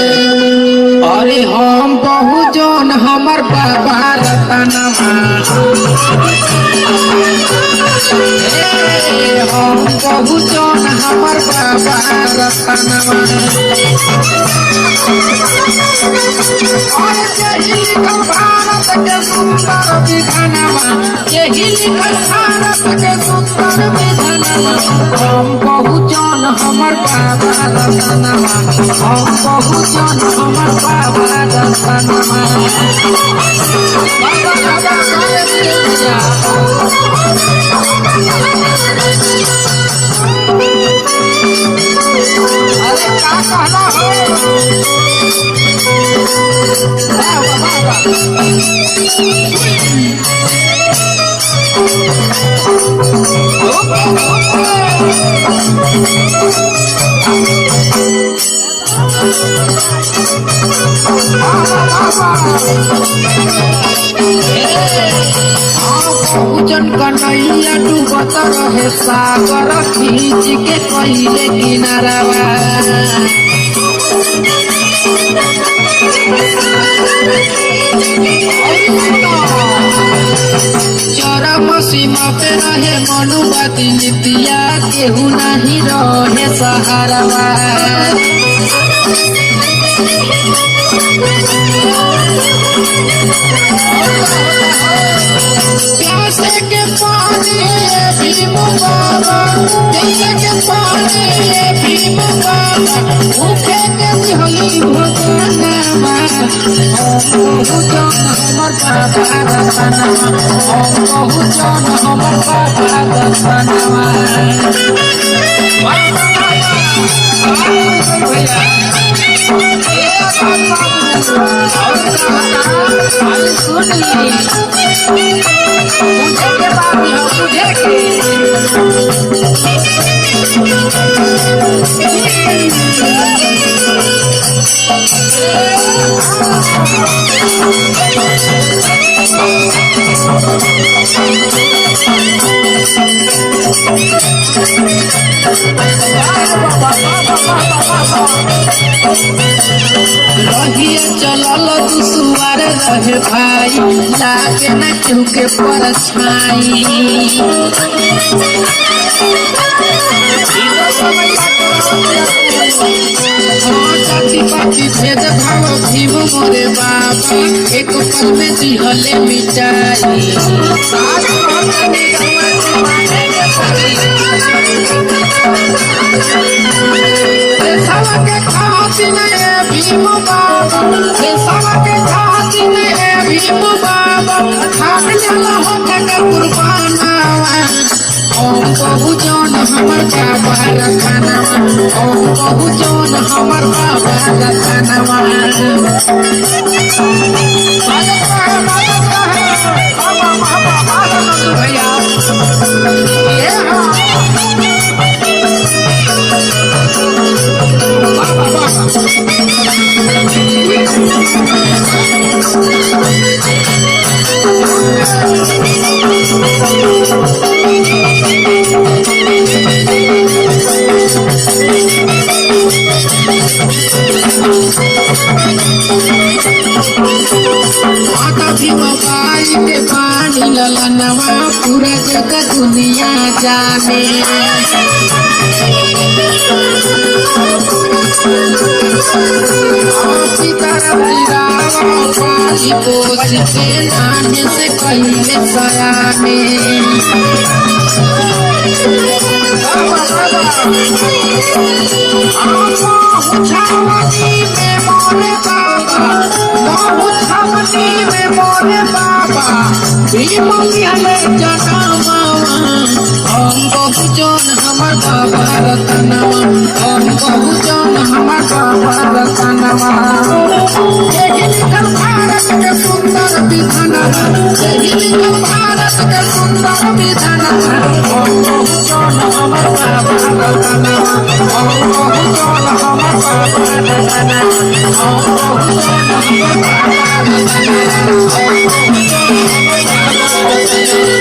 अरे हम बहुजन हमर बाबा रतनवा हम बहुजन हमर बाबा रतनवा यही लिखल भारत के सुंदर विधानवा यही लिखल भारत के सुंदर विधानवा हम बहुजन हमर बाबा रतनवा हम बहुजन हमर बाबा रतनवा अरे का कहना हो पूजन कन्हैया डूबत रहे सागर खींच के पहिले किनारवा चरम सीमा पे रहे मनुवादी नीतिया केहू नहीं रहे सहारवा प्यासे के पानी भीम बाबा प्यासे के पानी भीम बाबा भूखे के दिहली भगवानवा बहुजन हमर बाबा रतनवा बहुजन हमर बाबा रतनवा रहिए चलल दुसुआर रहे भाई लागे न केहू के परछाई जाति पाति भेद भाव भीम मोरे बाबा एक पल में दिहले मिटाई के खातिर भीम बाबा के खातिर भीम बाबा खाट जाला हो के कुर्बानवा हम बहुजन हमर बाबा रतनवा हम बहुजन हमर बाबा रतनवा भैया बाई के पानी ललनवा पूरा जगत दुनिया जाने कोच के नाने से पहले सयाने मोरे बाबा भीम जनमावा हम बहुजन हमर बाबा रतनवा हम बहुजन हमर बाबा रतनवा यही लिखल भारत के सुंदर विधानवा यही लिखल भारत के सुंदर विधानवा हम बहुजन हमर बाबा रतनवा हम बहुजन हमर बाबा रतनवा हम बहुजन हमर बाबा रतनवा